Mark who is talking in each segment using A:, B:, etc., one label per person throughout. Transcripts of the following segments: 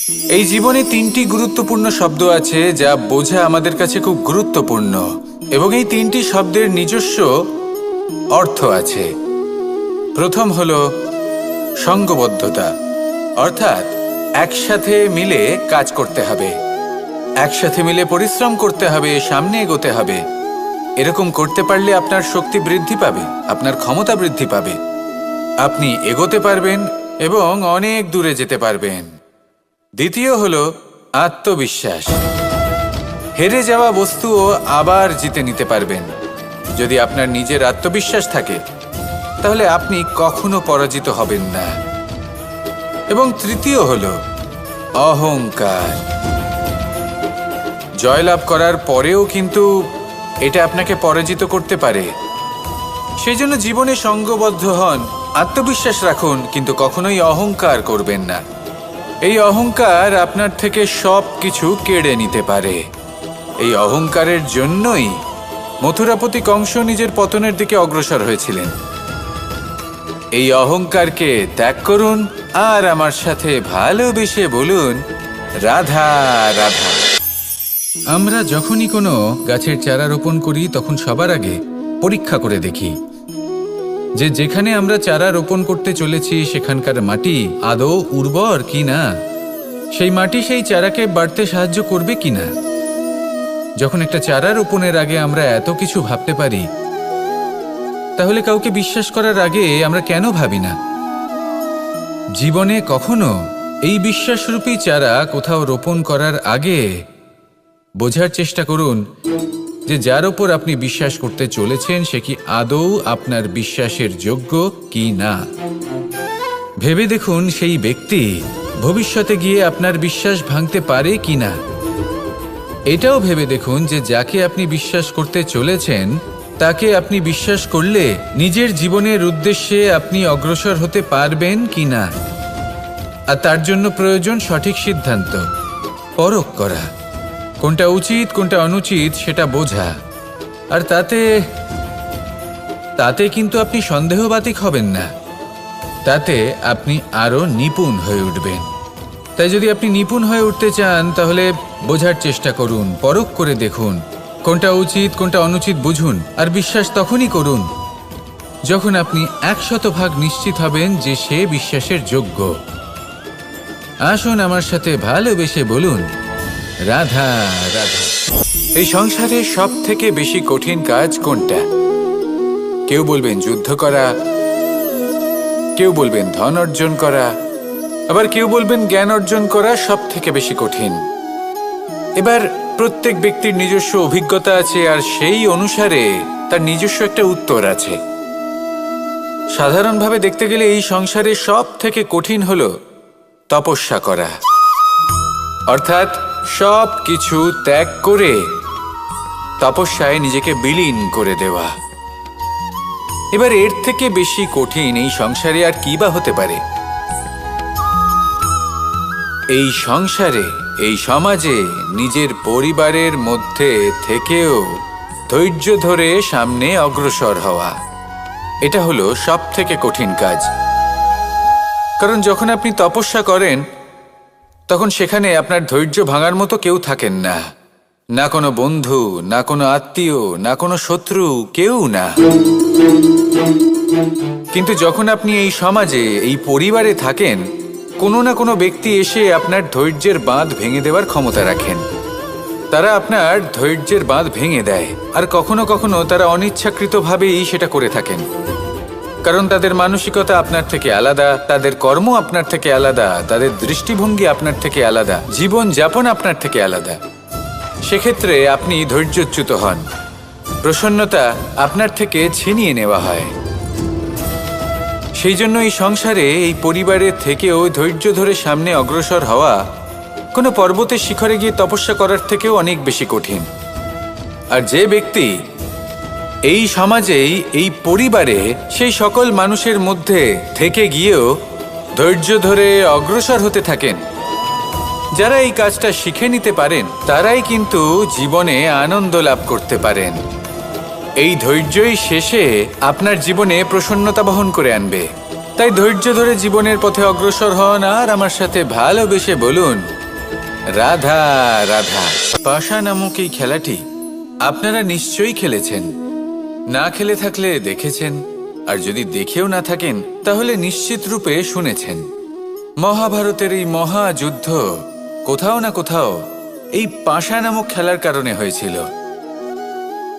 A: এই জীবনে তিনটি গুরুত্বপূর্ণ শব্দ আছে যা বোঝা আমাদের কাছে খুব গুরুত্বপূর্ণ, এবং এই তিনটি শব্দের নিজস্ব অর্থ আছে। প্রথম হলো সঙ্গবদ্ধতা, অর্থাৎ একসাথে মিলে কাজ করতে হবে, একসাথে মিলে পরিশ্রম করতে হবে, সামনে এগোতে হবে। এরকম করতে পারলে আপনার শক্তি বৃদ্ধি পাবে, আপনার ক্ষমতা বৃদ্ধি পাবে, আপনি এগোতে পারবেন এবং অনেক দূরে যেতে পারবেন। দ্বিতীয় হলো আত্মবিশ্বাস। হেরে যাওয়া বস্তুও আবার জিতে নিতে পারবেন। যদি আপনার নিজের আত্মবিশ্বাস থাকে তাহলে আপনি কখনো পরাজিত হবেন না। এবং তৃতীয় হলো অহংকার। জয়লাভ করার পরেও কিন্তু এটা আপনাকে পরাজিত করতে পারে। সেই জন্য জীবনে সঙ্গবদ্ধ হন, আত্মবিশ্বাস রাখুন, কিন্তু কখনোই অহংকার করবেন না। এই অহংকার আপনার থেকে সব কিছু কেড়ে নিতে পারে। এই অহংকারের জন্যই মথুরাপতি কংস নিজের পতনের দিকে অগ্রসর হয়েছিলেন। এই অহংকারকে ত্যাগ করুন আর আমার সাথে ভালোবেসে বলুন, রাধা রাধা। আমরা যখনই কোনো গাছের চারা রোপণ করি তখন সবার আগে পরীক্ষা করে দেখি যে যেখানে আমরা চারা রোপণ করতে চলেছি সেখানকার মাটি আদৌ উর্বর কিনা, সেই মাটি সেই চারাকে বাড়তে সাহায্য করবে কিনা। যখন একটা চারা রোপণের আগে আমরা এত কিছু ভাবতে পারি, তাহলে কাউকে বিশ্বাস করার আগে আমরা কেন ভাবি না? জীবনে কখনো এই বিশ্বাসরূপী চারা কোথাও রোপণ করার আগে বোঝার চেষ্টা করুন যে যার ওপর আপনি বিশ্বাস করতে চলেছেন সে কি আদৌ আপনার বিশ্বাসের যোগ্য কি না। ভেবে দেখুন সেই ব্যক্তি ভবিষ্যতে গিয়ে আপনার বিশ্বাস ভাঙতে পারে কি না। এটাও ভেবে দেখুন যে যাকে আপনি বিশ্বাস করতে চলেছেন তাকে আপনি বিশ্বাস করলে নিজের জীবনের উদ্দেশ্যে আপনি অগ্রসর হতে পারবেন কি না। আর তার জন্য প্রয়োজন সঠিক সিদ্ধান্ত, পরখ করা, কোনটা উচিত কোনটা অনুচিত সেটা বোঝা। আর তাতে কিন্তু আপনি সন্দেহবাতিক হবেন না, তাতে আপনি আরো নিপুণ হয়ে উঠবেন। তাই যদি আপনি নিপুণ হয়ে উঠতে চান তাহলে বোঝার চেষ্টা করুন, পরখ করে দেখুন, কোনটা উচিত কোনটা অনুচিত বুঝুন। আর বিশ্বাস তখনই করুন যখন আপনি 100% নিশ্চিত হবেন যে সে বিশ্বাসের যোগ্য। আসুন আমার সাথে ভালোবেসে বলুন, রাধা রাধা। এই সংসারে সব থেকে বেশি কঠিন কাজ কোনটা? কেউ বলবেন যুদ্ধ করা, কেউ বলবেন ধন অর্জন করা, আবার কেউ বলবেন জ্ঞান অর্জন করা সব থেকে বেশি কঠিন। এবার প্রত্যেক ব্যক্তির নিজস্ব অভিজ্ঞতা আছে আর সেই অনুসারে তার নিজস্ব একটা উত্তর আছে। সাধারণভাবে দেখতে গেলে এই সংসারে সব থেকে কঠিন হলো তপস্যা করা, অর্থাৎ সব কিছু ত্যাগ করে তপস্যায় নিজেকে বিলীন করে দেওয়া। এবার এর থেকে বেশি কঠিন এই সংসারে আর কি বা হতে পারে? এই সংসারে, এই সমাজে, নিজের পরিবারের মধ্যে থেকেও ধৈর্য ধরে সামনে অগ্রসর হওয়া, এটা হলো সব থেকে কঠিন কাজ। কারণ যখন আপনি তপস্যা করেন তখন সেখানে আপনার ধৈর্য ভাঙার মতো কেউ থাকেন না, না কোনো বন্ধু, না কোনো আত্মীয়, না কোনো শত্রু, কেউ না। কিন্তু যখন আপনি এই সমাজে, এই পরিবারে থাকেন, কোনো না কোনো ব্যক্তি এসে আপনার ধৈর্যের বাঁধ ভেঙে দেওয়ার ক্ষমতা রাখেন। তারা আপনার ধৈর্যের বাঁধ ভেঙে দেয়, আর কখনো কখনো তারা অনিচ্ছাকৃতভাবেই সেটা করে থাকেন। কারণ তাদের মানসিকতা আপনার থেকে আলাদা, তাদের কর্ম আপনার থেকে আলাদা, তাদের দৃষ্টিভঙ্গি আপনার থেকে আলাদা, জীবন যাপন আপনার থেকে আলাদা। সেক্ষেত্রে আপনি ধৈর্যচ্যুত হন, প্রসন্নতা আপনার থেকে ছিনিয়ে নেওয়া হয়। সেই জন্য এই সংসারে, এই পরিবারের থেকেও ধৈর্য ধরে সামনে অগ্রসর হওয়া কোনো পর্বতের শিখরে গিয়ে তপস্যা করার থেকেও অনেক বেশি কঠিন। আর যে ব্যক্তি এই সমাজেই, এই পরিবারে, সেই সকল মানুষের মধ্যে থেকে গিয়েও ধৈর্য ধরে অগ্রসর হতে থাকেন, যারা এই কাজটা শিখে নিতে পারেন, তারাই কিন্তু জীবনে আনন্দ লাভ করতে পারেন। এই ধৈর্যই শেষে আপনার জীবনে প্রসন্নতা বহন করে আনবে। তাই ধৈর্য ধরে জীবনের পথে অগ্রসর হন আর আমার সাথে ভালোবেসে বলুন, রাধা রাধা। পাশা নামক এই খেলাটি আপনারা নিশ্চয়ই খেলেছেন, না খেলে থাকলে দেখেছেন, আর যদি দেখেও না থাকেন তাহলে নিশ্চিত রূপে শুনেছেন। মহাভারতের এই মহাযুদ্ধ কোথাও না কোথাও এই পাশা নামক খেলার কারণে হয়েছিল।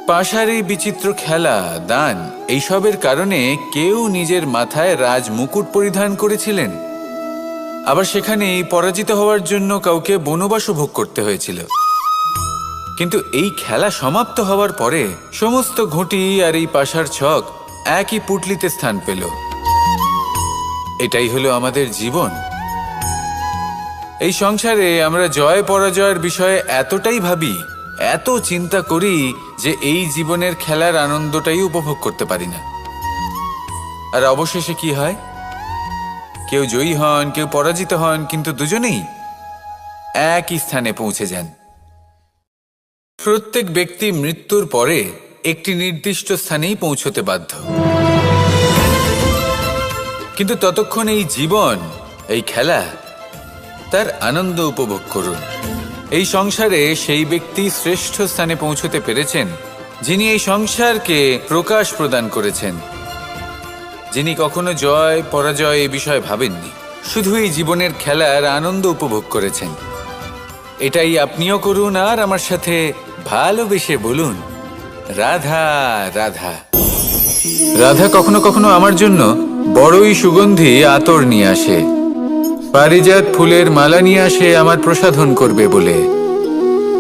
A: পাশার এই বিচিত্র খেলা, দান, এইসবের কারণে কেউ নিজের মাথায় রাজ মুকুট পরিধান করেছিলেন, আবার সেখানেই পরাজিত হওয়ার জন্য কাউকে বনবাসও ভোগ করতে হয়েছিল। কিন্তু এই খেলা সমাপ্ত হওয়ার পরে সমস্ত ঘুঁটি আর এই পাশার ছক একই পুটলিতে স্থান পেল। এটাই হলো আমাদের জীবন। এই সংসারে আমরা জয় পরাজয়ের বিষয়ে এতটাই ভাবি, এত চিন্তা করি যে এই জীবনের খেলার আনন্দটাই উপভোগ করতে পারি না। আর অবশেষে কি হয়? কেউ জয়ী হন, কেউ পরাজিত হন, কিন্তু দুজনেই একই স্থানে পৌঁছে যান। প্রত্যেক ব্যক্তি মৃত্যুর পরে একটি নির্দিষ্ট স্থানেই পৌঁছতে বাধ্য, কিন্তু ততক্ষণ এই জীবন, এই খেলা, তার আনন্দ উপভোগ করুন। এই সংসারে সেই ব্যক্তি শ্রেষ্ঠ স্থানে পৌঁছতে পেরেছেন যিনি এই সংসারকে প্রকাশ প্রদান করেছেন, যিনি কখনো জয় পরাজয় এই বিষয়ে ভাবেননি, শুধু এই জীবনের খেলার আনন্দ উপভোগ করেছেন। এটাই আপনিও করুন আর আমার সাথে ভালোবেসে বলুন, রাধা রাধা। রাধা কখনো কখনো আমার জন্য বড়ই সুগন্ধি আতর নিয়ে আসে, পারিজাত ফুলের মালা নিয়ে আসে আমার প্রসাধন করবে বলে,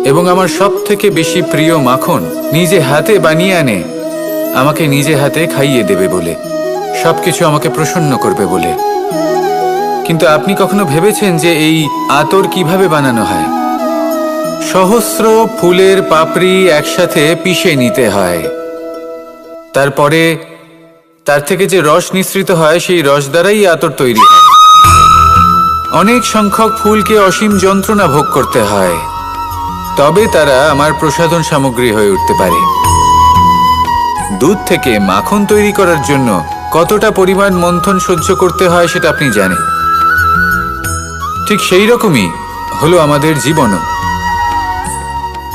A: এবং আমার সব থেকে বেশি প্রিয় মাখন নিজে হাতে বানিয়ে আনে আমাকে নিজে হাতে খাইয়ে দেবে বলে, সবকিছু আমাকে প্রসন্ন করবে বলে। কিন্তু আপনি কখনো ভেবেছেন যে এই আতর কিভাবে বানানো হয়? সহস্র ফুলের পাপড়ি একসাথে পিষে নিতে হয়, তারপরে তার থেকে যে রস নিঃসৃত হয় সেই রস দ্বারাই আতর তৈরি হয়। অনেক সংখ্যক ফুলকে অসীম যন্ত্রণা ভোগ করতে হয়, তবে তারা আমার প্রসাধন সামগ্রী হয়ে উঠতে পারে। দুধ থেকে মাখন তৈরি করার জন্য কতটা পরিমাণ মন্থন সহ্য করতে হয় সেটা আপনি জানেন। ঠিক সেই রকমই হলো আমাদের জীবনও।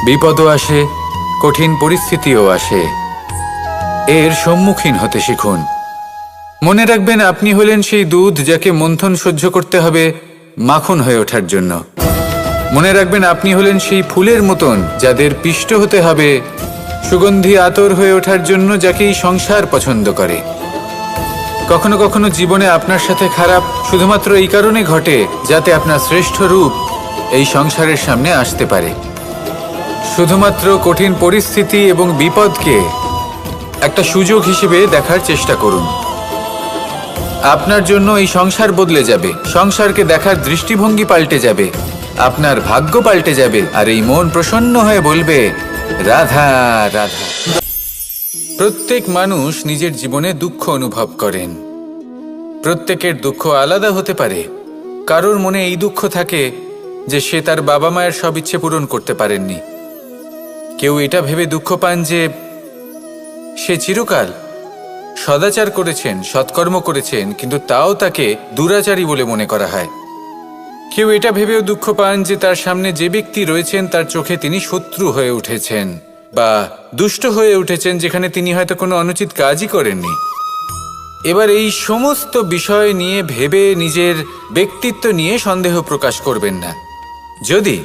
A: বিপদও আসে, কঠিন পরিস্থিতিও আসে, এর সম্মুখীন হতে শিখুন। মনে রাখবেন, আপনি হলেন সেই দুধ যাকে মন্থন সহ্য করতে হবে মাখন হয়ে ওঠার জন্য। মনে রাখবেন, আপনি হলেন সেই ফুলের মতন যাদের পিষ্ট হতে হবে সুগন্ধি আতর হয়ে ওঠার জন্য, যাকে এই সংসার পছন্দ করে। কখনো কখনো জীবনে আপনার সাথে খারাপ শুধুমাত্র এই কারণে ঘটে যাতে আপনার শ্রেষ্ঠ রূপ এই সংসারের সামনে আসতে পারে। শুধুমাত্র কঠিন পরিস্থিতি এবং বিপদকে একটা সুযোগ হিসেবে দেখার চেষ্টা করুন। আপনার জন্য এই সংসার বদলে যাবে, সংসারকে দেখার দৃষ্টিভঙ্গি পাল্টে যাবে, আপনার ভাগ্য পাল্টে যাবে, আর এই মন প্রসন্ন হয়ে বলবে, রাধা রাধা। প্রত্যেক মানুষ নিজের জীবনে দুঃখ অনুভব করেন। প্রত্যেকের দুঃখ আলাদা হতে পারে। কারোর মনে এই দুঃখ থাকে যে সে তার বাবা মায়ের সব ইচ্ছে পূরণ করতে পারেননি। কেউ এটা ভেবে দুঃখ পান যে সে চিরকাল সদাচার করেছেন, সৎকর্ম করেছেন, কিন্তু তাও তাকে দুরাচারী বলে মনে করা হয়। কেউ এটা ভেবেও দুঃখ পান যে তার সামনে যে ব্যক্তি রয়েছেন তার চোখে তিনি শত্রু হয়ে উঠেছেন বা দুষ্ট হয়ে উঠেছেন, যেখানে তিনি হয়তো কোনো অনুচিত কাজই করেননি। এবার এই সমস্ত বিষয় নিয়ে ভেবে নিজের ব্যক্তিত্ব নিয়ে সন্দেহ প্রকাশ করবেন না। যদি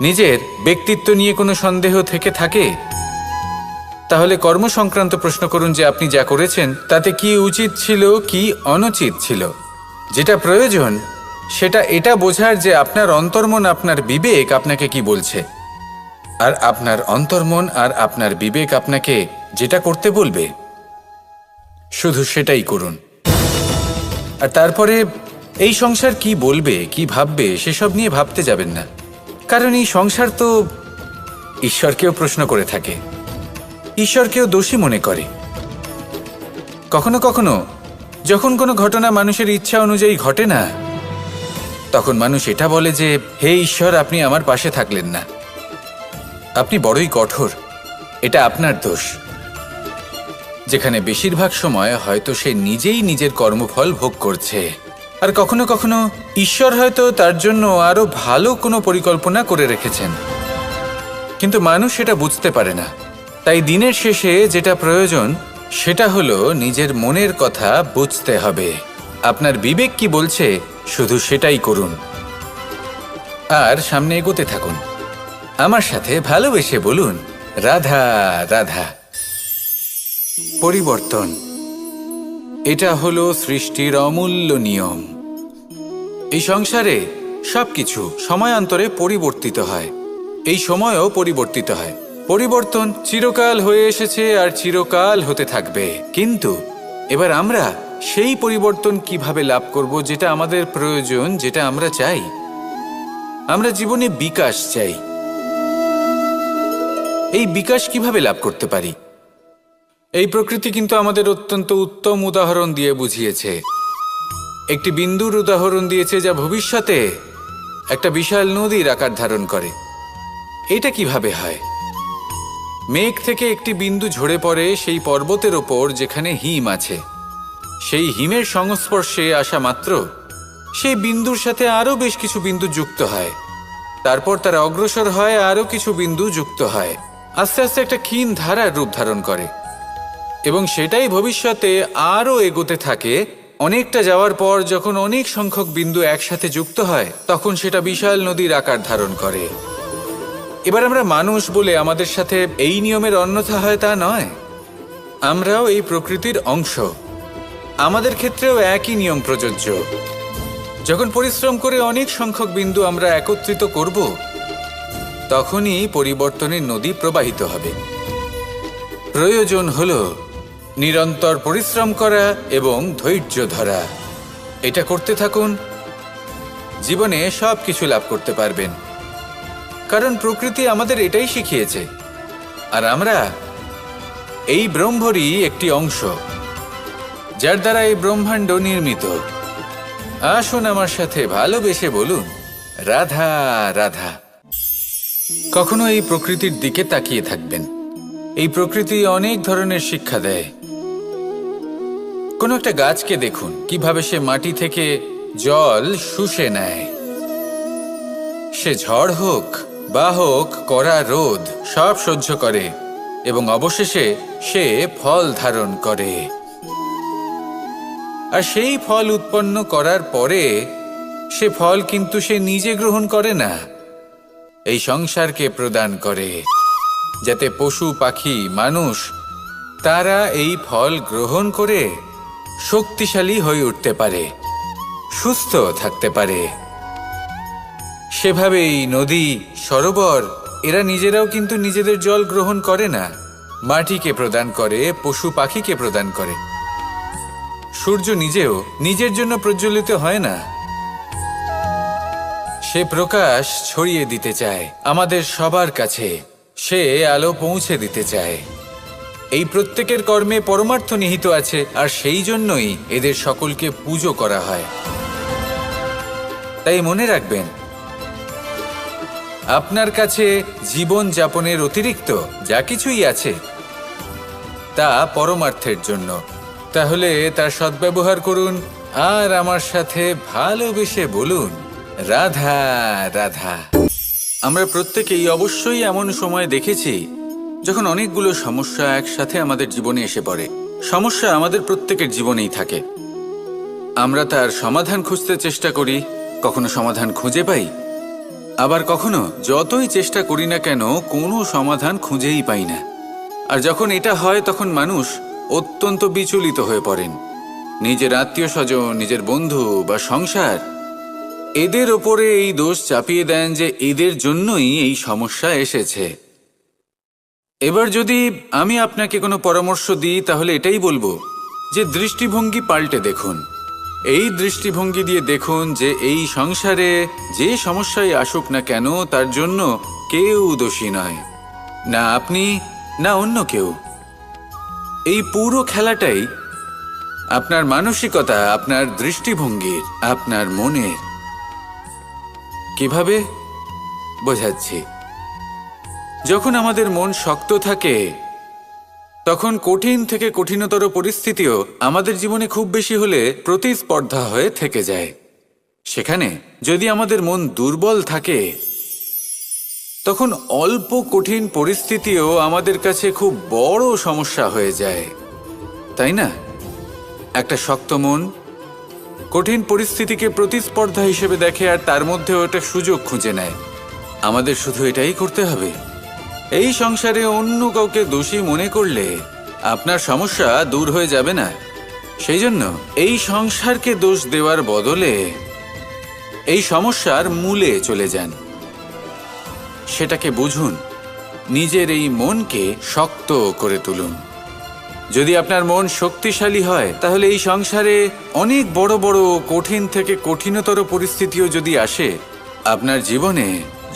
A: নিজের ব্যক্তিত্ব নিয়ে কোনো সন্দেহ থেকে থাকে তাহলে কর্ম সংক্রান্ত প্রশ্ন করুন যে আপনি যা করেছেন তাতে কি উচিত ছিল, কি অনুচিত ছিল। যেটা প্রয়োজন সেটা এটা বোঝার যে আপনার অন্তর্মন, আপনার বিবেক আপনাকে কি বলছে, আর আপনার অন্তর্মন আর আপনার বিবেক আপনাকে যেটা করতে বলবে শুধু সেটাই করুন। আর তারপরে এই সংসার কি বলবে, কি ভাববে সেসব নিয়ে ভাবতে যাবেন না, কারণ এই সংসার তো ঈশ্বরকেও প্রশ্ন করে থাকে, ঈশ্বরকেও দোষী মনে করে। কখনো কখনো যখন কোনো ঘটনা মানুষের ইচ্ছা অনুযায়ী ঘটে না, তখন মানুষ এটা বলে যে, হে ঈশ্বর, আপনি আমার পাশে থাকলেন না, আপনি বড়ই কঠোর, এটা আপনার দোষ। যেখানে বেশিরভাগ সময় হয়তো সে নিজেই নিজের কর্মফল ভোগ করছে। আর কখনো কখনো ঈশ্বর হয়তো তার জন্য আরো ভালো কোনো পরিকল্পনা করে রেখেছেন, কিন্তু মানুষ সেটা বুঝতে পারে না। তাই দিনের শেষে যেটা প্রয়োজন সেটা হলো নিজের মনের কথা বুঝতে হবে। আপনার বিবেক কি বলছে শুধু সেটাই করুন আর সামনে এগোতে থাকুন। আমার সাথে ভালোবেসে বলুন, রাধা রাধা। পরিবর্তন, এটা হলো সৃষ্টির অমূল্য নিয়ম। এই সংসারে সবকিছু সময়ান্তরে পরিবর্তিত হয়, এই সময়ও পরিবর্তিত হয়। পরিবর্তন চিরকাল হয়ে এসেছে আর চিরকাল হতে থাকবে, কিন্তু এবার আমরা সেই পরিবর্তন কিভাবে লাভ করব যেটা আমাদের প্রয়োজন, যেটা আমরা চাই। আমরা জীবনে বিকাশ চাই। এই বিকাশ কিভাবে লাভ করতে পারি? এই প্রকৃতি কিন্তু আমাদের অত্যন্ত উত্তম উদাহরণ দিয়ে বুঝিয়েছে। একটি বিন্দুর উদাহরণ দিয়েছে যা ভবিষ্যতে একটা বিশাল নদীর আকার ধারণ করে। এটা কিভাবে হয়? মেঘ থেকে একটি বিন্দু ঝরে পড়ে সেই পর্বতের ওপর যেখানে হিম আছে। সেই হিমের সংস্পর্শে আসা মাত্র সেই বিন্দুর সাথে আরও বেশ কিছু বিন্দু যুক্ত হয়। তারপর তারা অগ্রসর হয়, আরও কিছু বিন্দু যুক্ত হয়, আস্তে আস্তে একটা ক্ষীণ ধারার রূপ ধারণ করে এবং সেটাই ভবিষ্যতে আরও এগোতে থাকে। অনেকটা যাওয়ার পর যখন অনেক সংখ্যক বিন্দু একসাথে যুক্ত হয় তখন সেটা বিশাল নদীর আকার ধারণ করে। এবার আমরা মানুষ বলে আমাদের সাথে এই নিয়মের অন্যথা হয় তা নয়। আমরাও এই প্রকৃতির অংশ, আমাদের ক্ষেত্রেও একই নিয়ম প্রযোজ্য। যখন পরিশ্রম করে অনেক সংখ্যক বিন্দু আমরা একত্রিত করব তখনই পরিবর্তনের নদী প্রবাহিত হবে। প্রয়োজন হলো নিরন্তর পরিশ্রম করা এবং ধৈর্য ধরা। এটা করতে থাকুন, জীবনে সব কিছু লাভ করতে পারবেন, কারণ প্রকৃতি আমাদের এটাই শিখিয়েছে। আর আমরা এই ব্রহ্মরই একটি অংশ, যার দ্বারা এই ব্রহ্মাণ্ড নির্মিত। আসুন আমার সাথে ভালোবেসে বলুন, রাধা রাধা। কখনো এই প্রকৃতির দিকে তাকিয়ে থাকবেন। এই প্রকৃতি অনেক ধরনের শিক্ষা দেয়। কোনো একটা গাছকে দেখুন কিভাবে সে মাটি থেকে জল শুষে নেয়। সে ঝড় হোক বা হোক কড়া রোদ সব সহ্য করে এবং অবশেষে সে ফল ধারণ করে। আর সেই ফল উৎপন্ন করার পরে সে ফল কিন্তু সে নিজে গ্রহণ করে না, এই সংসারকে প্রদান করে, যাতে পশু পাখি মানুষ তারা এই ফল গ্রহণ করে শক্তিশালী হয়ে উঠতে পারে, সুস্থ থাকতে পারে। সেভাবেই নদী, সরোবর এরা নিজেরাও কিন্তু নিজেদের জল গ্রহণ করে না, মাটিকে প্রদান করে, পশু পাখিকে প্রদান করে। সূর্য নিজেও নিজের জন্য প্রজ্বলিত হয় না, সে প্রকাশ ছড়িয়ে দিতে চায় আমাদের সবার কাছে, সে আলো পৌঁছে দিতে চায়। এই প্রত্যেকের কর্মে পরমার্থ নিহিত আছে, আর সেই জন্যই এদের সকলকে পুজো করা হয়। তাই মনে রাখবেন, আপনার কাছে জীবন যাপনের অতিরিক্ত যা কিছুই আছে তা পরমার্থের জন্য। তাহলে তার সদ্ব্যবহার করুন আর আমার সাথে ভালোবেসে বলুন, রাধা রাধা। আমরা প্রত্যেকেই অবশ্যই এমন সময় দেখেছি যখন অনেকগুলো সমস্যা একসাথে আমাদের জীবনে এসে পড়ে। সমস্যা আমাদের প্রত্যেকের জীবনেই থাকে। আমরা তার সমাধান খুঁজতে চেষ্টা করি, কখনো সমাধান খুঁজে পাই, আবার কখনো যতই চেষ্টা করি না কেন কোনো সমাধান খুঁজেই পাই না। আর যখন এটা হয় তখন মানুষ অত্যন্ত বিচলিত হয়ে পড়েন। নিজের আত্মীয় স্বজন, নিজের বন্ধু বা সংসার এদের ওপরে এই দোষ চাপিয়ে দেন যে এদের জন্যই এই সমস্যা এসেছে। এবার যদি আমি আপনাকে কোনো পরামর্শ দিই তাহলে এটাই বলবো যে দৃষ্টিভঙ্গি পাল্টে দেখুন। এই দৃষ্টিভঙ্গি দিয়ে দেখুন যে এই সংসারে যে সমস্যাই আসুক না কেন তার জন্য কেউ দোষী নয়, না আপনি না অন্য কেউ। এই পুরো খেলাটাই আপনার মানসিকতা, আপনার দৃষ্টিভঙ্গির, আপনার মনের। কিভাবে বোঝাচ্ছি? যখন আমাদের মন শক্ত থাকে তখন কঠিন থেকে কঠিনতর পরিস্থিতিও আমাদের জীবনে খুব বেশি হলে প্রতিস্পর্ধা হয়ে থেকে যায়। সেখানে যদি আমাদের মন দুর্বল থাকে, তখন অল্প কঠিন পরিস্থিতিও আমাদের কাছে খুব বড় সমস্যা হয়ে যায়, তাই না? একটা শক্ত মন কঠিন পরিস্থিতিকে প্রতিস্পর্ধা হিসেবে দেখে আর তার মধ্যেও একটা সুযোগ খুঁজে নেয়। আমাদের শুধু এটাই করতে হবে। এই সংসারে অন্য কাউকে দোষী মনে করলে আপনার সমস্যা দূর হয়ে যাবে না। সেই জন্য এই সংসারকে দোষ দেওয়ার বদলে এই সমস্যার মূলে চলে যান, সেটাকে বুঝুন, নিজের এই মনকে শক্ত করে তুলুন। যদি আপনার মন শক্তিশালী হয়, তাহলে এই সংসারে অনেক বড় বড় কঠিন থেকে কঠিনতর পরিস্থিতিও যদি আসে, আপনার জীবনে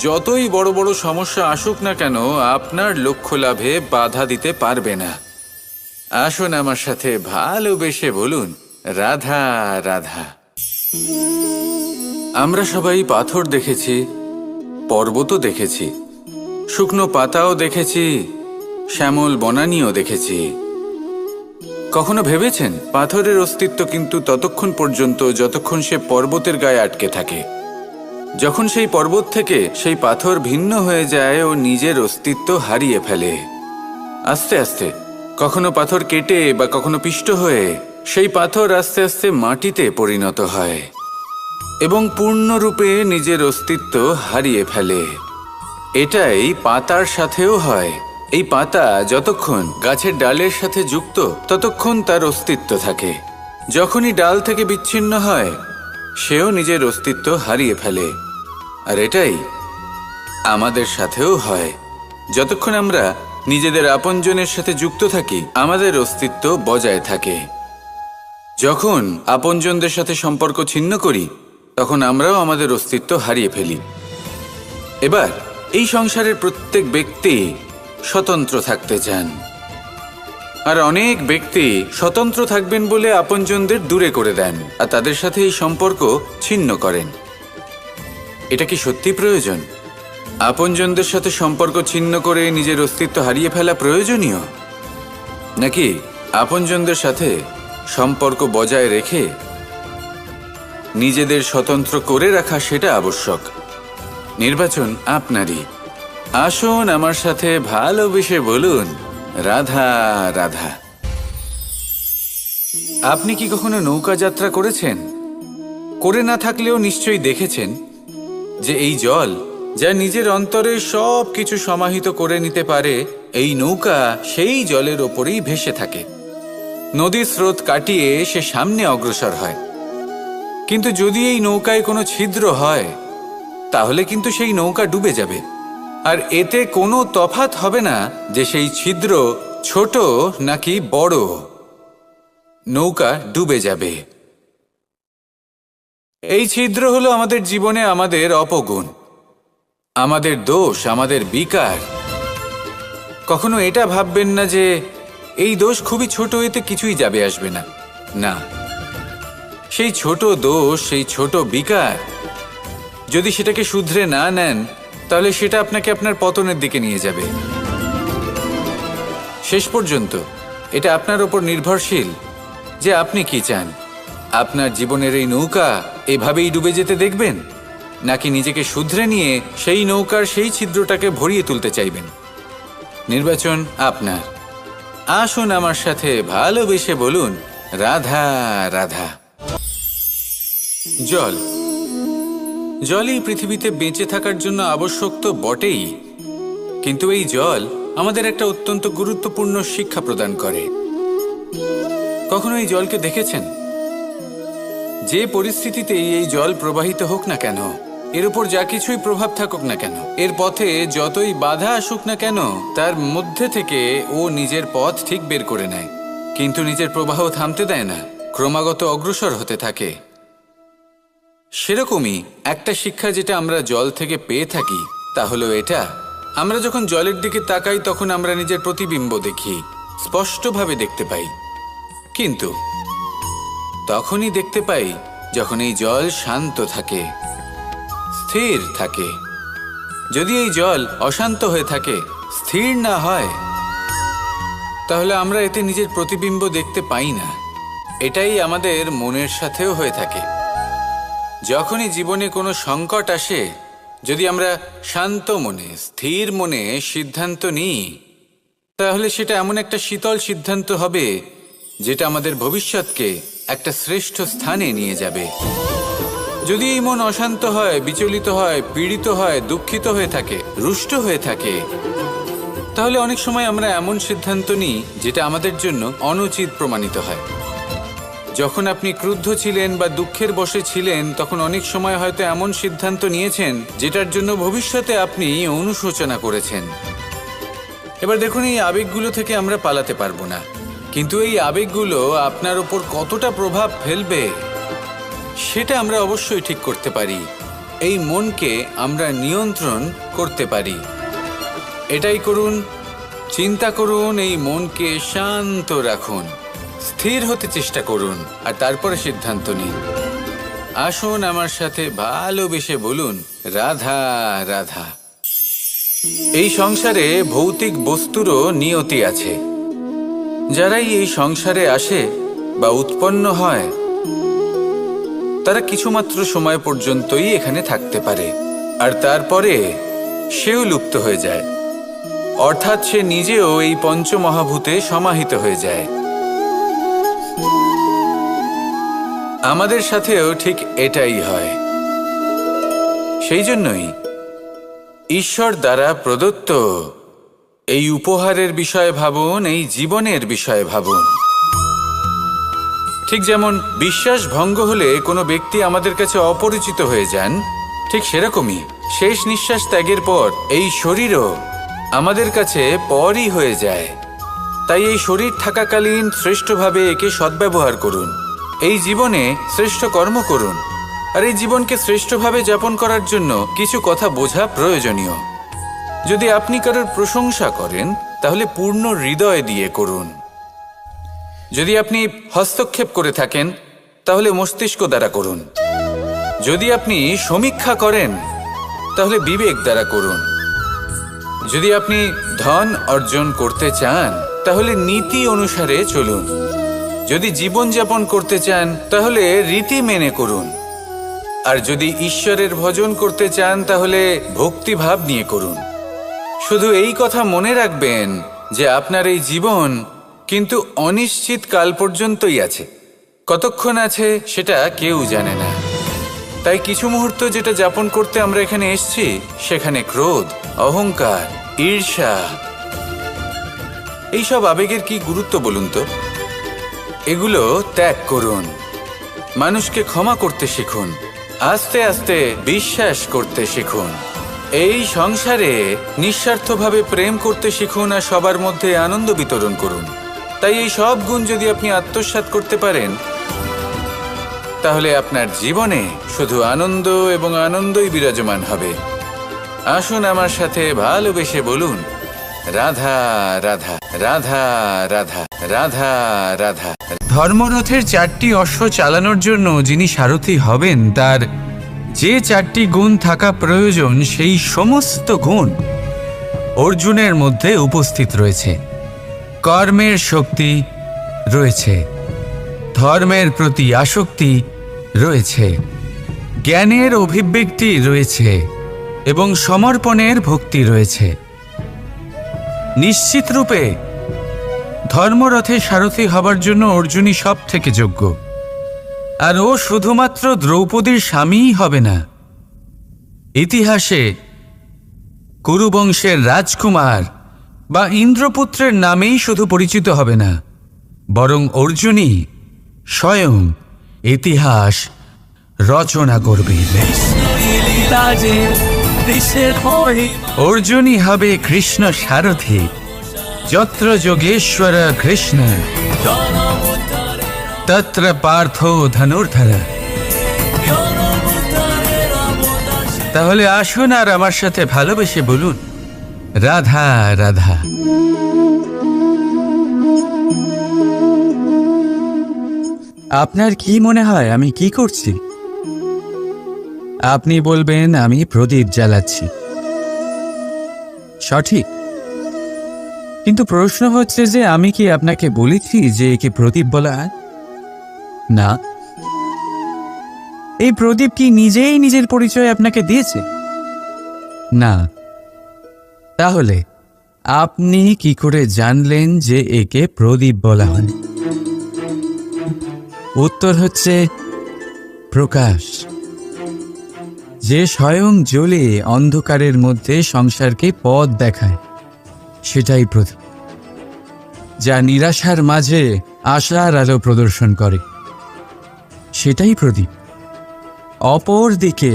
A: যতই বড় বড় সমস্যা আসুক না কেন, আপনার লক্ষ্য লাভে বাধা দিতে পারবে না। আসুন আমার সাথে ভালোবেসে বলুন, রাধা রাধা। আমরা সবাই পাথর দেখেছি, পর্বতও দেখেছি, শুকনো পাতাও দেখেছি, শ্যামল বনানীও দেখেছি। কখনো ভেবেছেন পাথরের অস্তিত্ব কিন্তু ততক্ষণ পর্যন্ত যতক্ষণ সে পর্বতের গায়ে আটকে থাকে। যখন সেই পর্বত থেকে সেই পাথর ভিন্ন হয়ে যায় ও নিজের অস্তিত্ব হারিয়ে ফেলে। আস্তে আস্তে কখনো পাথর কেটে বা কখনো পিষ্ট হয়ে সেই পাথর আস্তে আস্তে মাটিতে পরিণত হয় এবং পূর্ণরূপে নিজের অস্তিত্ব হারিয়ে ফেলে। এটাই পাতার সাথেও হয়। এই পাতা যতক্ষণ গাছের ডালের সাথে যুক্ত ততক্ষণ তার অস্তিত্ব থাকে। যখনই ডাল থেকে বিচ্ছিন্ন হয়, সেও নিজের অস্তিত্ব হারিয়ে ফেলে। আর এটাই আমাদের সাথেও হয়। যতক্ষণ আমরা নিজেদের আপনজনের সাথে যুক্ত থাকি, আমাদের অস্তিত্ব বজায় থাকে। যখন আপনজনদের সাথে সম্পর্ক ছিন্ন করি, তখন আমরাও আমাদের অস্তিত্ব হারিয়ে ফেলি। এবার এই সংসারের প্রত্যেক ব্যক্তি স্বতন্ত্র থাকতে চান, আর অনেক ব্যক্তি স্বতন্ত্র থাকবেন বলে আপনজনদের দূরে করে দেন আর তাদের সাথে এই সম্পর্ক ছিন্ন করেন। এটা কি সত্যি প্রয়োজন? আপনজনদের সাথে সম্পর্ক ছিন্ন করে নিজের অস্তিত্ব হারিয়ে ফেলা প্রয়োজনীয়, নাকি আপনজনদের সাথে সম্পর্ক বজায় রেখে নিজেদের স্বতন্ত্র করে রাখা সেটা আবশ্যক? নির্বাচন আপনারই। আসুন আমার সাথে ভালোবেসে বলুন, রাধা রাধা। আপনি কি কখনো নৌকা যাত্রা করেছেন? করে না থাকলেও নিশ্চয়ই দেখেছেন যে এই জল যা নিজের অন্তরে সব কিছু সমাহিত করে নিতে পারে, এই নৌকা সেই জলের ওপরেই ভেসে থাকে। নদীর স্রোত কাটিয়ে সে সামনে অগ্রসর হয়। কিন্তু যদি এই নৌকায় কোনো ছিদ্র হয়, তাহলে কিন্তু সেই নৌকা ডুবে যাবে। আর এতে কোনো তফাৎ হবে না যে সেই ছিদ্র ছোট নাকি বড়, নৌকা ডুবে যাবে। এই ছিদ্র হলো আমাদের জীবনে আমাদের অপগুণ, আমাদের দোষ, আমাদের বিকার। কখনো এটা ভাববেন না যে এই দোষ খুবই ছোট, এতে কিছুই যাবে আসবে না। না, সেই ছোট দোষ, সেই ছোট বিকার যদি সেটাকে শুধরে না নেন, তাহলে সেটা আপনাকে আপনার পতনের দিকে নিয়ে যাবে। শেষ পর্যন্ত এটা আপনার ওপর নির্ভরশীল যে আপনি কি চান। আপনার জীবনের এই নৌকা এভাবেই ডুবে যেতে দেখবেন, নাকি নিজেকে শুধরে নিয়ে সেই নৌকার সেই ছিদ্রটাকে ভরিয়ে তুলতে চাইবেন? নির্বাচন আপনার। আসুন আমার সাথে ভালোবেসে বলুন, রাধা রাধা। জল, জলই পৃথিবীতে বেঁচে থাকার জন্য আবশ্যক তো বটেই, কিন্তু এই জল আমাদের একটা অত্যন্ত গুরুত্বপূর্ণ শিক্ষা প্রদান করে। কখনো এই জলকে দেখেছেন? যে পরিস্থিতিতেই এই জল প্রবাহিত হোক না কেন, এর উপর যা কিছুই প্রভাব থাকুক না কেন, এর পথে যতই বাধা আসুক না কেন, তার মধ্যে থেকে ও নিজের পথ ঠিক বের করে নেয়, কিন্তু নিজের প্রবাহ থামতে দেয় না, ক্রমাগত অগ্রসর হতে থাকে। সেরকমই একটা শিক্ষা যেটা আমরা জল থেকে পেয়ে থাকি, তা হলো এটা: আমরা যখন জলের দিকে তাকাই, তখন আমরা নিজের প্রতিবিম্ব দেখি, স্পষ্টভাবে দেখতে পাই। কিন্তু তখনই দেখতে পাই যখন এই জল শান্ত থাকে, স্থির থাকে। যদি এই জল অশান্ত হয়ে থাকে, স্থির না হয়, তাহলে আমরা এতে নিজের প্রতিবিম্ব দেখতে পাই না। এটাই আমাদের মনের সাথেও হয়ে থাকে। যখনই জীবনে কোনো সংকট আসে, যদি আমরা শান্ত মনে, স্থির মনে সিদ্ধান্ত নিই, তাহলে সেটা এমন একটা শীতল সিদ্ধান্ত হবে যেটা আমাদের ভবিষ্যৎকে একটা শ্রেষ্ঠ স্থানে নিয়ে যাবে। যদি এই মন অশান্ত হয়, বিচলিত হয়, পীড়িত হয়, দুঃখিত হয়ে থাকে, রুষ্ট হয়ে থাকে, তাহলে অনেক সময় আমরা এমন সিদ্ধান্ত নিই যেটা আমাদের জন্য অনুচিত প্রমাণিত হয়। যখন আপনি ক্রুদ্ধ ছিলেন বা দুঃখের বশে ছিলেন, তখন অনেক সময় হয়তো এমন সিদ্ধান্ত নিয়েছেন যেটার জন্য ভবিষ্যতে আপনি অনুশোচনা করেছেন। এবার দেখুন, এই আবেগগুলো থেকে আমরা পালাতে পারবো না, কিন্তু এই আবেগগুলো আপনার উপর কতটা প্রভাব ফেলবে সেটা আমরা অবশ্যই ঠিক করতে পারি। এই মনকে আমরা নিয়ন্ত্রণ করতে পারি। এটাই করুন, চিন্তা করুন, এই মনকে শান্ত রাখুন, স্থির হতে চেষ্টা করুন, আর তারপরে সিদ্ধান্ত নিন। আসুন আমার সাথে ভালোবেসে বলুন, রাধা রাধা। এই সংসারে ভৌতিক বস্তুরও নিয়তি আছে। যারাই এই সংসারে আসে বা উৎপন্ন হয়, তারা কিছুমাত্র সময় পর্যন্তই এখানে থাকতে পারে, আর তারপরে সেও লুপ্ত হয়ে যায়, অর্থাৎ সে নিজেও এই পঞ্চমহাভূতে সমাহিত হয়ে যায়। আমাদের সাথেও ঠিক এটাই হয়। সেই জন্যই ঈশ্বর দ্বারা প্রদত্ত এই উপহারের বিষয়ে ভাবুন, এই জীবনের বিষয়ে ভাবুন। ঠিক যেমন বিশ্বাস ভঙ্গ হলে কোনো ব্যক্তি আমাদের কাছে অপরিচিত হয়ে যান, ঠিক সেরকমই শেষ নিঃশ্বাস ত্যাগের পর এই শরীরও আমাদের কাছে পরই হয়ে যায়। তাই এই শরীর থাকাকালীন শ্রেষ্ঠভাবে একে সদ্ব্যবহার করুন, এই জীবনে শ্রেষ্ঠ কর্ম করুন। আর এই জীবনকে শ্রেষ্ঠভাবে যাপন করার জন্য কিছু কথা বোঝা প্রয়োজনীয়। যদি আপনি কারোর প্রশংসা করেন, তাহলে পূর্ণ হৃদয় দিয়ে করুন। যদি আপনি হস্তক্ষেপ করে থাকেন, তাহলে মস্তিষ্ক দ্বারা করুন। যদি আপনি সমীক্ষা করেন, তাহলে বিবেক দ্বারা করুন। যদি আপনি ধন অর্জন করতে চান, তাহলে নীতি অনুসারে চলুন। যদি জীবনযাপন করতে চান, তাহলে রীতি মেনে করুন। আর যদি ঈশ্বরের ভজন করতে চান, তাহলে ভক্তিভাব নিয়ে করুন। শুধু এই কথা মনে রাখবেন যে আপনার এই জীবন কিন্তু অনিশ্চিত কাল পর্যন্তই আছে। কতক্ষণ আছে সেটা কেউ জানে না। তাই কিছু মুহূর্ত যেটা যাপন করতে আমরা এখানে এসেছি, সেখানে ক্রোধ, অহংকার, ঈর্ষা, এইসব আবেগের কি গুরুত্ব বলুন তো? এগুলো ত্যাগ করুন। মানুষকে ক্ষমা করতে শিখুন, আস্তে আস্তে বিশ্বাস করতে শিখুন। এই সংসারে নিঃস্বার্থভাবে প্রেম করতে শিখুন, আর সবার মধ্যে আনন্দ বিতরণ করুন। তাই এই সব গুণ যদি আপনি আত্মসাৎ করতে পারেন, তাহলে আপনার জীবনে শুধু আনন্দ এবং আনন্দই বিরাজমান হবে। আসুন আমার সাথে ভালোবেসে বলুন, রাধা রাধা রাধা রাধা রাধা রাধা। ধর্মরথের 4টি অশ্ব চালানোর জন্য যিনি সারথি হবেন, তার যে 4টি গুণ থাকা প্রয়োজন, সেই সমস্ত গুণ অর্জুনের মধ্যে উপস্থিত রয়েছে। কর্মের শক্তি রয়েছে, ধর্মের প্রতি আসক্তি রয়েছে, জ্ঞানের অভিব্যক্তি রয়েছে এবং সমর্পণের ভক্তি রয়েছে। নিশ্চিত রূপে ধর্মরথে সারথি হবার জন্য অর্জুনই সব থেকে যোগ্য। আর ও শুধুমাত্র দ্রৌপদীর স্বামীই হবে না, ইতিহাসে কুরুবংশের রাজকুমার বা ইন্দ্রপুত্রের নামেই শুধু পরিচিত হবে না, বরং অর্জুনই স্বয়ং ইতিহাস রচনা করবে। অর্জুনই হবে কৃষ্ণ সারথি, যত্র যোগেশ্বর কৃষ্ণ তত্র পার্থ ধনুর্ধর। তাহলে আসুন আর আমার সাথে ভালোবেসে বলুন, রাধা রাধা। আপনার কি মনে হয় আমি কি করছি? আপনি বলবেন আমি প্রদীপ জ্বালাচ্ছি। সঠিক।
B: কিন্তু প্রশ্ন হচ্ছে যে আমি কি আপনাকে বলেছি যে একে প্রদীপ বলা হয়? না। এই প্রদীপ কি নিজেই নিজের পরিচয় আপনাকে দিয়েছে? না। তাহলে আপনি কি করে জানলেন যে একে প্রদীপ বলা হয়? উত্তর হচ্ছে প্রকাশ। যে স্বয়ং জ্বলে অন্ধকারের মধ্যে সংসারকে পথ দেখায়, সেটাই প্রদীপ। যা নিরাশার মাঝে আশার আলো প্রদর্শন করে, সেটাই প্রদীপ। অপর দিকে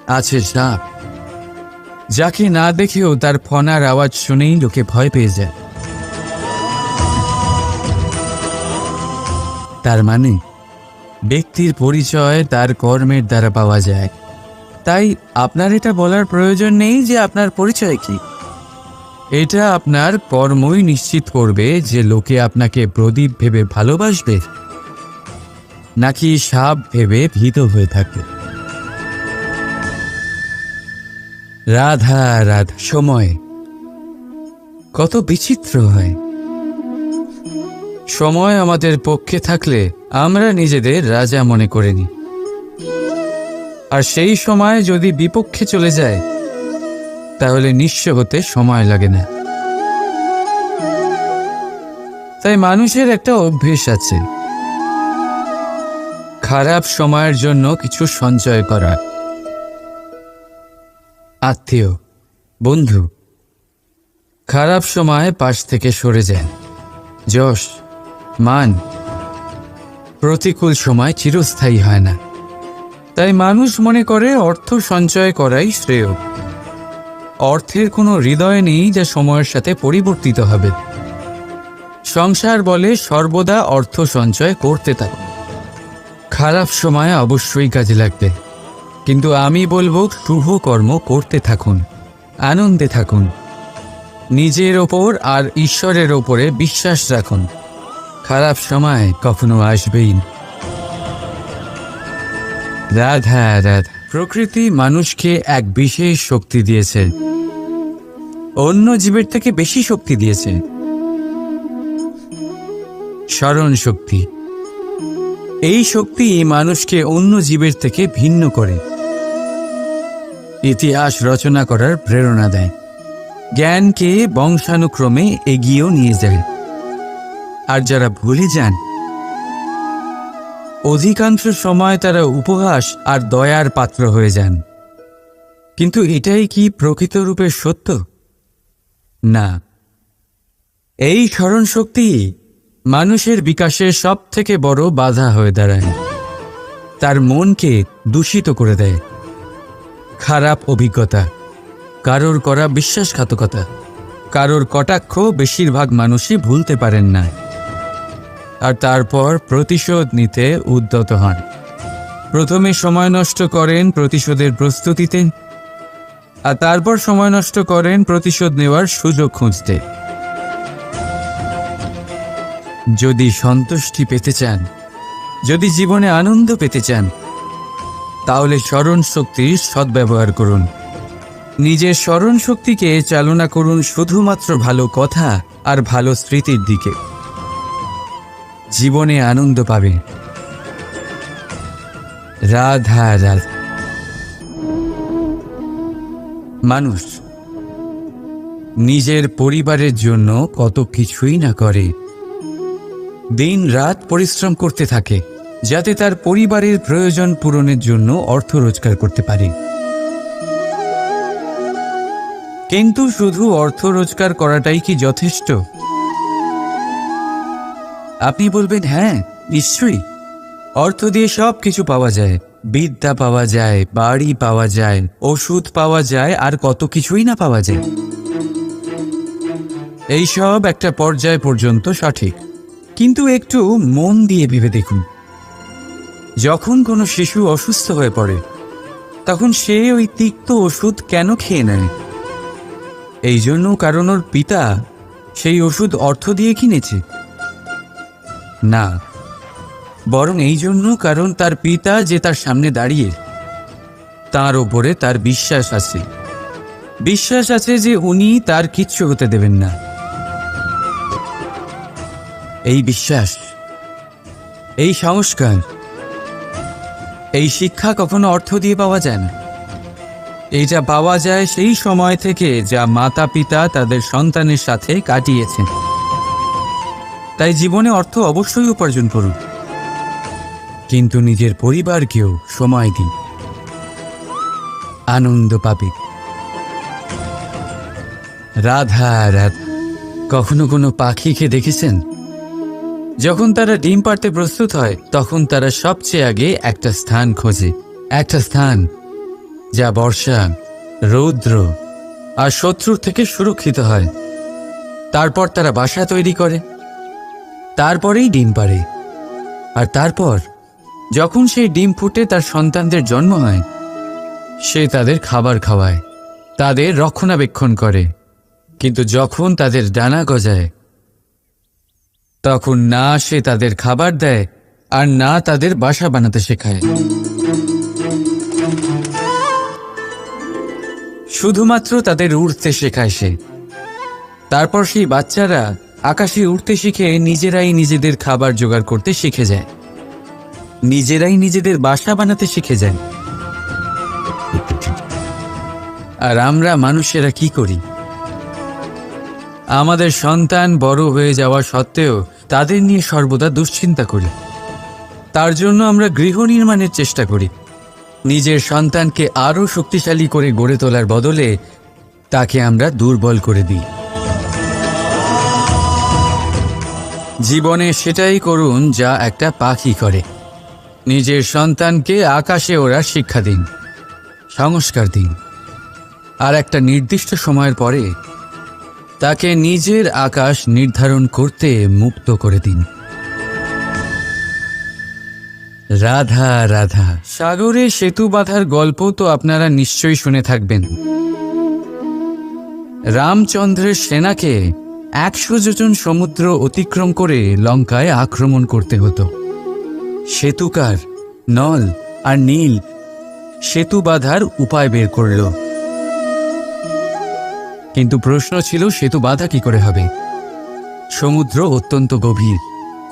B: আছে সাপ, যাকে না দেখেও তার ফনার আওয়াজ শুনেই লোকে ভয় পেয়ে যায়। তার মানে ব্যক্তির পরিচয় তার কর্মের দ্বারা পাওয়া যায়। তাই আপনার এটা বলার প্রয়োজন নেই যে আপনার পরিচয় কি। এটা আপনার কর্মই নিশ্চিত করবে যে লোকে আপনাকে প্রদীপ ভেবে ভালোবাসবে নাকি সাপ ভেবে ভীত হয়ে থাকে। রাধা রাধা। সময় কত বিচিত্র হয়। সময় আমাদের পক্ষে থাকলে আমরা নিজেদের রাজা মনে করে নিই, আর সেই সময় যদি বিপক্ষে চলে যায় তাহলে নিঃস্ব হতে সময় লাগে না। তাই মানুষের একটা অভ্যেস আছে, খারাপ সময়ের জন্য কিছু সঞ্চয় করা। আত্মীয়, বন্ধু খারাপ সময় পাশ থেকে সরে যায়। যশ, মান প্রতিকূল সময় চিরস্থায়ী হয় না। তাই মানুষ মনে করে অর্থ সঞ্চয় করাই শ্রেয়। অর্থের কোনো হৃদয় নেই যা সময়ের সাথে পরিবর্তিত হবে। সংসার বলে সর্বদা অর্থ সঞ্চয় করতে থাকো। খারাপ সময় অবশ্যই কাজে লাগবে, কিন্তু আমি বলবো শুভ কর্ম করতে থাকুন, আনন্দে থাকুন, নিজের ওপর আর ঈশ্বরের ওপরে বিশ্বাস রাখুন। খারাপ সময় কখনো আসবেই না। রাধা রাধা। প্রকৃতি মানুষকে এক বিশেষ শক্তি দিয়েছে, অন্য জীবের থেকে বেশি শক্তি দিয়েছে। স্মরণ শক্তি। এই শক্তি মানুষকে অন্য জীবের থেকে ভিন্ন করে, ইতিহাস রচনা করার প্রেরণা দেয়, জ্ঞানকে বংশানুক্রমে এগিয়েও নিয়ে যায়। আর যারা ভুলে যান, অধিকাংশ সময় তারা উপহাস আর দয়ার পাত্র হয়ে যান। কিন্তু এটাই কি প্রকৃত রূপে সত্য? না। এই স্মরণ শক্তি মানুষের বিকাশের সব থেকে বড় বাধা হয়ে দাঁড়ায়। তার মনকে দূষিত করে দেয়। খারাপ অভিজ্ঞতা, কারোর করা বিশ্বাসঘাতকতা, কারোর কটাক্ষ বেশিরভাগ মানুষই ভুলতে পারেন না, আর তারপর প্রতিশোধ নিতে উদ্যত হন। প্রথমে সময় নষ্ট করেন প্রতিশোধের প্রস্তুতিতে, আর তারপর সময় নষ্ট করেন প্রতিশোধ নেওয়ার সুযোগ খুঁজতে। যদি সন্তুষ্টি পেতে চান, যদি জীবনে আনন্দ পেতে চান, তাহলে স্মরণ শক্তির সদ্ব্যবহার করুন। নিজের স্মরণ শক্তিকে চালনা করুন শুধুমাত্র ভালো কথা আর ভালো স্মৃতির দিকে। জীবনে আনন্দ পাবে। রাধা রাধা। মানুষ নিজের পরিবারের জন্য কত কিছুই না করে, দিন রাত পরিশ্রম করতে থাকে যাতে তার পরিবারের প্রয়োজন পূরণের জন্য অর্থ রোজগার করতে পারে। কিন্তু শুধু অর্থ রোজগার করাটাই কি যথেষ্ট? আপনি বলবেন, হ্যাঁ নিশ্চয়ই, অর্থ দিয়ে সব কিছু পাওয়া যায়, বিদ্যা পাওয়া যায়, বাড়ি পাওয়া যায়, ওষুধ পাওয়া যায়, আর কত কিছুই না পাওয়া যায়। এইসব একটা পর্যায় পর্যন্ত সঠিক, কিন্তু একটু মন দিয়ে ভেবে দেখুন, যখন কোনো শিশু অসুস্থ হয়ে পড়ে তখন সে ওই তিক্ত ওষুধ কেন খেয়ে নেয়? এই জন্য কারণ ওর পিতা সেই ওষুধ অর্থ দিয়ে কিনেছে? না, বরং এই জন্য কারণ তার পিতা যে তার সামনে দাঁড়িয়ে, তার ওপরে তার বিশ্বাস আছে, বিশ্বাস আছে যে উনি তার কিচ্ছু হতে দেবেন না। এই বিশ্বাস, এই সংস্কার, এই শিক্ষা কখনো অর্থ দিয়ে পাওয়া যায় না। এইটা পাওয়া যায় সেই সময় থেকে যা মাতা পিতা তাদের সন্তানের সাথে কাটিয়েছেন। তাই জীবনে অর্থ অবশ্যই উপার্জন করুন, কিন্তু নিজের পরিবারকেও সময় দিন, আনন্দ পাবে। রাধা রাধা। কখনো কোনো পাখিকে দেখেছেন? যখন তারা ডিম পাড়তে প্রস্তুত হয় তখন তারা সবচেয়ে আগে একটা স্থান খোঁজে, একটা স্থান যা বর্ষা, রৌদ্র আর শত্রুর থেকে সুরক্ষিত হয়। তারপর তারা বাসা তৈরি করে, তারপরেই ডিম পাড়ে। আর তারপর যখন সেই ডিম ফুটে তার সন্তানদের জন্ম হয়, সে তাদের খাবার খাওয়ায়, তাদের রক্ষণাবেক্ষণ করে। কিন্তু যখন তাদের ডানা গজায়, তখন না সে তাদের খাবার দেয় আর না তাদের বাসা বানাতে শেখায়। শুধুমাত্র তাদের উড়তে শেখায় সে। তারপর সেই বাচ্চারা আকাশে উড়তে শিখে নিজেরাই নিজেদের খাবার জোগাড় করতে শিখে যায়, নিজেরাই নিজেদের বাসা বানাতে শিখে যায়। আর আমরা মানুষেরা কি করি? আমাদের সন্তান বড় হয়ে যাওয়া সত্ত্বেও তাদের নিয়ে সর্বদা দুশ্চিন্তা করি। তার জন্য আমরা গৃহ নির্মাণের চেষ্টা করি। নিজের সন্তানকে আরও শক্তিশালী করে গড়ে তোলার বদলে তাকে আমরা দুর্বল করে দিই। জীবনে সেটাই করুন যা একটা পাখি করে। নিজের সন্তানকে আকাশে ওড়ার শিক্ষা দিন, সংস্কার দিন, আর একটা নির্দিষ্ট সময়ের পরে তাকে নিজের আকাশ নির্ধারণ করতে মুক্ত করে দিন। রাধা রাধা। সাগরে সেতু বাঁধার গল্প তো আপনারা নিশ্চয়ই শুনে থাকবেন। রামচন্দ্রের সেনাকে 100 যোজন সমুদ্র অতিক্রম করে লঙ্কায় আক্রমণ করতে হতো। সেতুকার নল আর নীল সেতু বাঁধার উপায় বের করল, কিন্তু প্রশ্ন ছিল সেতু বাঁধা কি করে হবে? সমুদ্র অত্যন্ত গভীর।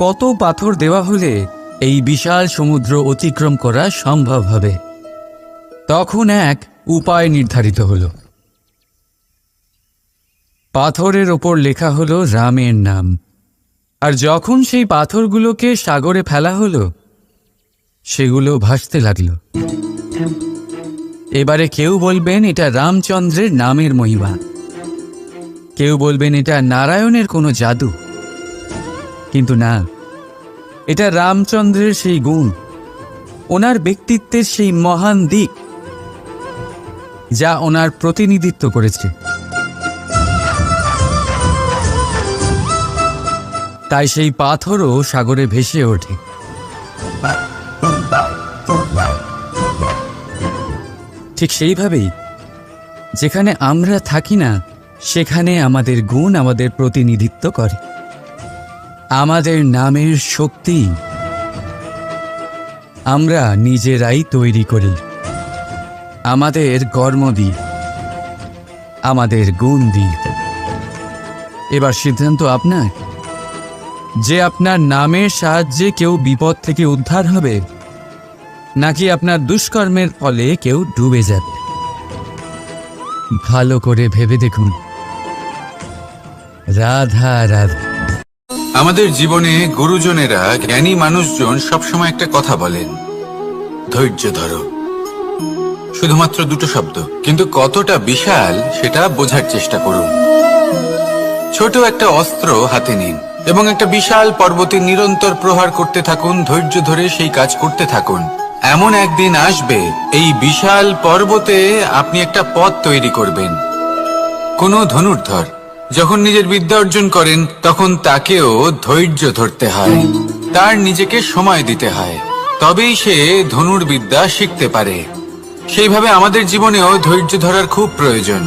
B: কত পাথর দেওয়া হলে এই বিশাল সমুদ্র অতিক্রম করা সম্ভব হবে? তখন এক উপায় নির্ধারিত হলো। পাথরের ওপর লেখা হলো রামের নাম। আর যখন সেই পাথরগুলোকে সাগরে ফেলা হলো, সেগুলো ভাসতে লাগলো। এবারে কেউ বলবেন এটা রামচন্দ্রের নামের মহিমা, কেউ বলবেন এটা নারায়ণের কোনো জাদু। কিন্তু না, এটা রামচন্দ্রের সেই গুণ, ওনার ব্যক্তিত্বের সেই মহান দিক যা ওনার প্রতিনিধিত্ব করেছে। তাই সেই পাথরও সাগরে ভেসে ওঠে। ঠিক সেইভাবেই যেখানে আমরা থাকি না, সেখানে আমাদের গুণ আমাদের প্রতিনিধিত্ব করে। আমাদের নামের শক্তি আমরা নিজেরাই তৈরি করি, আমাদের কর্ম দিয়ে, আমাদের গুণ দিয়ে। এবার সিদ্ধান্ত আপনার যে আপনার নামের সাহায্যে কেউ বিপদ থেকে উদ্ধার হবে, নাকি আপনার দুষ্কর্মের ফলে কেউ ডুবে যাবে। ভালো করে ভেবে দেখুন। রাধা রাধা।
A: আমাদের জীবনে গুরুজনেরা, জ্ঞানী মানুষজন সবসময় একটা কথা বলেন, ধৈর্য ধরো। শুধুমাত্র দুটো শব্দ, কিন্তু কতটা বিশাল সেটা বোঝার চেষ্টা করুন। ছোট একটা অস্ত্র হাতে নিন এবং একটা বিশাল পর্বতে নিরন্তর প্রহার করতে থাকুন। ধৈর্য ধরে সেই কাজ করতে থাকুন। এমন একদিন আসবে, এই বিশাল পর্বতে আপনি একটা পথ তৈরি করবেন। কোনো ধনুর্ধর যখন নিজের বিদ্যা অর্জন করেন, তখন তাকেও ধৈর্য ধরতে হয়, তার নিজেকে সময় দিতে হয়, তবেই সে ধনুর্বিদ্যা শিখতে পারে। সেইভাবে আমাদের জীবনেও ধৈর্য ধরার খুব প্রয়োজন।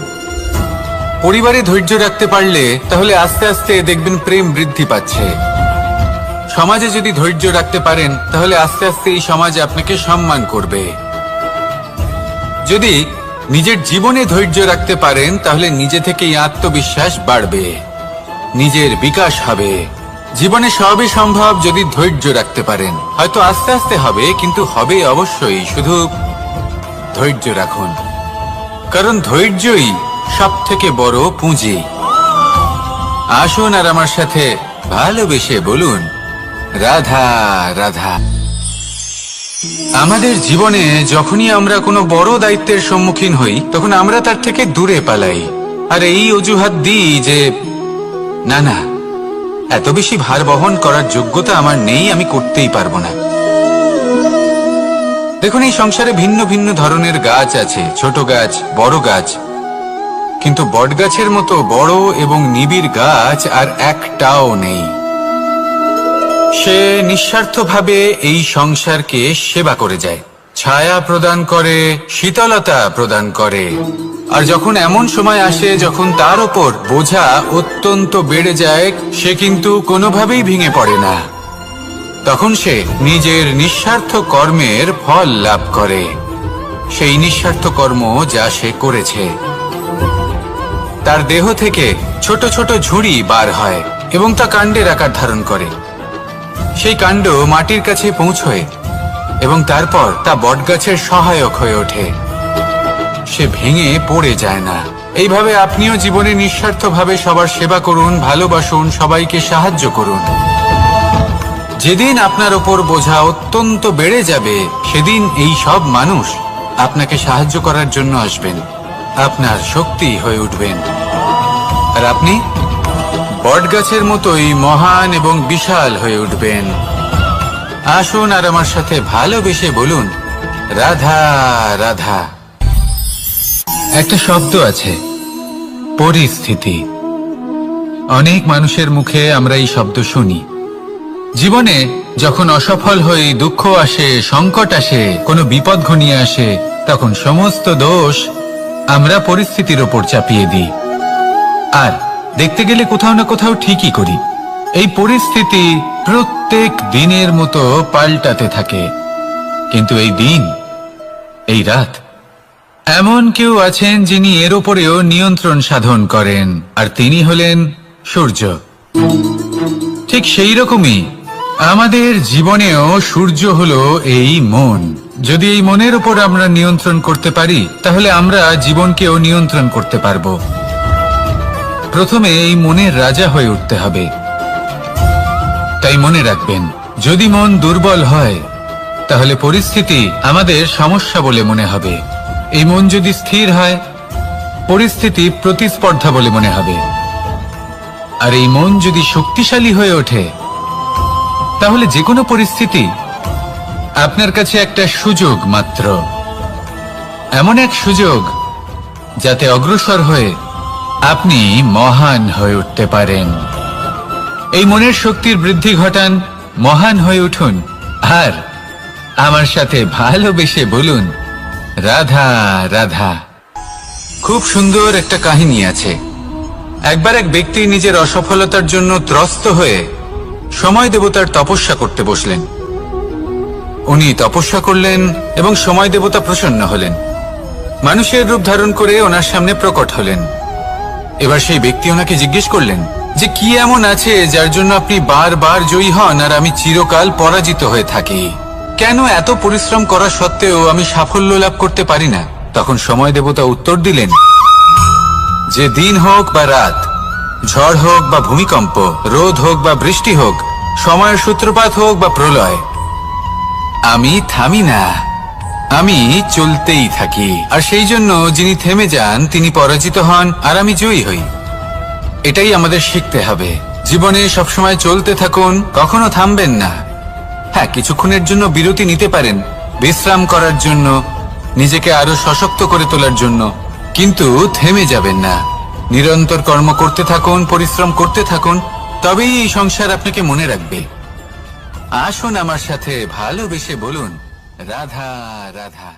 A: পরিবারে ধৈর্য রাখতে পারলে তাহলে আস্তে আস্তে দেখবেন প্রেম বৃদ্ধি পাচ্ছে। সমাজে যদি ধৈর্য রাখতে পারেন, তাহলে আস্তে আস্তে এই সমাজ আপনাকে সম্মান করবে। যদি নিজের জীবনে ধৈর্য রাখতে পারেন তাহলে নিজে থেকেই আত্মবিশ্বাস বাড়বে, নিজের বিকাশ হবে। জীবনে সবই সম্ভব যদি ধৈর্য রাখতে পারেন। হয়তো আস্তে আস্তে হবে, কিন্তু হবে অবশ্যই। শুধু ধৈর্য রাখুন, কারণ ধৈর্যই সব থেকে বড় পুঁজি। আসুন আর আমার সাথে ভালোবেসে বলুন, রাধা রাধা। আমাদের জীবনে যখনই আমরা কোনো বড় দায়িত্বের সম্মুখীন হই, তখন আমরা তার থেকে দূরে পালাই আর এই অজুহাত দিই যে না না, এত বেশি ভার বহন করার যোগ্যতা আমার নেই, আমি করতেই পারবো না। দেখুন, এই সংসারে ভিন্ন ভিন্ন ধরনের গাছ আছে, ছোট গাছ, বড় গাছ, কিন্তু বটগাছের মতো বড় এবং নিবিড় গাছ আর একটাও নেই। সে নিঃস্বার্থভাবে এই সংসারকে সেবা করে যায়, ছায়া প্রদান করে, শীতলতা প্রদান করে। আর যখন এমন সময় আসে যখন তার ওপর বোঝা অত্যন্ত বেড়ে যায়, সে কিন্তু কোনোভাবেই ভেঙে পড়ে না। তখন সে নিজের নিঃস্বার্থ কর্মের ফল লাভ করে, সেই নিঃস্বার্থ কর্ম যা সে করেছে। তার দেহ থেকে ছোট ছোট ঝুড়ি বার হয় এবং তা কাণ্ডের আকার ধারণ করে। সেই কাণ্ড মাটির কাছে পৌঁছয় এবং তারপর তা বটগাছের সহায়ক হয়ে ওঠে। সে ভেঙে পড়ে যায় না। এইভাবে আপনিও জীবনে নিঃস্বার্থভাবে সবার সেবা করুন, ভালোবাসুন, সবাইকে সাহায্য করুন। যেদিন আপনার ওপর বোঝা অত্যন্ত বেড়ে যাবে, সেদিন এই সব মানুষ আপনাকে সাহায্য করার জন্য আসবেন, আপনার শক্তি হয়ে উঠবেন। আর আপনি বটগাছের মতোই মহান এবং বিশাল হয়ে উঠবেন। আসুন আর আমার সাথে ভালোবেসে বলুন, রাধা রাধা। একটা শব্দ আছে, পরিস্থিতি। অনেক মানুষের মুখে আমরা এই শব্দ শুনি। জীবনে যখন অসফল হয়ে দুঃখ আসে, সংকট আসে, কোনো বিপদ ঘনিয়ে আসে, তখন সমস্ত দোষ আমরা পরিস্থিতির ওপর চাপিয়ে দিই। আর দেখতে গেলে কোথাও না কোথাও ঠিকই করি। এই পরিস্থিতি প্রত্যেক দিনের মতো পাল্টাতে থাকে, কিন্তু এই দিন, এই রাত, এমন কেউ আছেন যিনি এর উপরেও নিয়ন্ত্রণ সাধন করেন, আর তিনি হলেন সূর্য। ঠিক সেই রকমই আমাদের জীবনেও সূর্য হলো এই মন। যদি এই মনের উপর আমরা নিয়ন্ত্রণ করতে পারি, তাহলে আমরা জীবনকেও নিয়ন্ত্রণ করতে পারবো। প্রথমে এই মনের রাজা হয়ে উঠতে হবে। তাই মনে রাখবেন, যদি মন দুর্বল হয়, তাহলে পরিস্থিতি আমাদের সমস্যা বলে মনে হবে। এই মন যদি স্থির হয়, পরিস্থিতি প্রতিস্পর্ধা বলে মনে হবে। আর এই মন যদি শক্তিশালী হয়ে ওঠে, তাহলে যে কোনো পরিস্থিতি আপনার কাছে একটা সুযোগ মাত্র, এমন এক সুযোগ যাতে অগ্রসর হয়ে আপনি মহান হয়ে উঠতে পারেন। এই মনের শক্তির বৃদ্ধি ঘটান, মহান হয়ে উঠুন, আর আমার সাথে ভালোবেসে বলুন, রাধা রাধা। খুব সুন্দর একটা কাহিনী আছে। একবার এক ব্যক্তি নিজের অসফলতার জন্য ত্রস্ত হয়ে সময় দেবতার তপস্যা করতে বসলেন। উনি তপস্যা করলেন এবং সময় দেবতা প্রসন্ন হলেন, মানুষের রূপ ধারণ করে ওনার সামনে প্রকট হলেন। এবার সেই ব্যক্তি ওনাকে জিজ্ঞেস করলেন যে কি এমন আছে যার জন্য আপনি বারবার জয়ী হন আর আমি চিরকাল পরাজিত হয়ে থাকি? কেন এত পরিশ্রম করা সত্ত্বেও আমি সাফল্য লাভ করতে পারি না? তখন সময় দেবতা উত্তর দিলেন যে দিন হোক বা রাত, ঝড় হোক বা ভূমিকম্প, রোদ হোক বা বৃষ্টি হোক, সময়ের সূত্রপাত হোক বা প্রলয়, আমি থামি না, আমি চলতেই থাকি। আর সেই জন্য যিনি থেমে যান তিনি পরাজিত হন আর আমি জয়ী হই। এটাই আমাদের শিখতে হবে। জীবনে সবসময় চলতে থাকুন, কখনো থামবেন না। হ্যাঁ, কিছুক্ষণের জন্য বিরতি নিতে পারেন, বিশ্রাম করার জন্য, নিজেকে আরো সশক্ত করে তোলার জন্য, কিন্তু থেমে যাবেন না। নিরন্তর কর্ম করতে থাকুন, পরিশ্রম করতে থাকুন, তবেই এই সংসার আপনাকে মনে রাখবে। আসুন আমার সাথে ভালোবেসে বলুন, রাধা রাধা।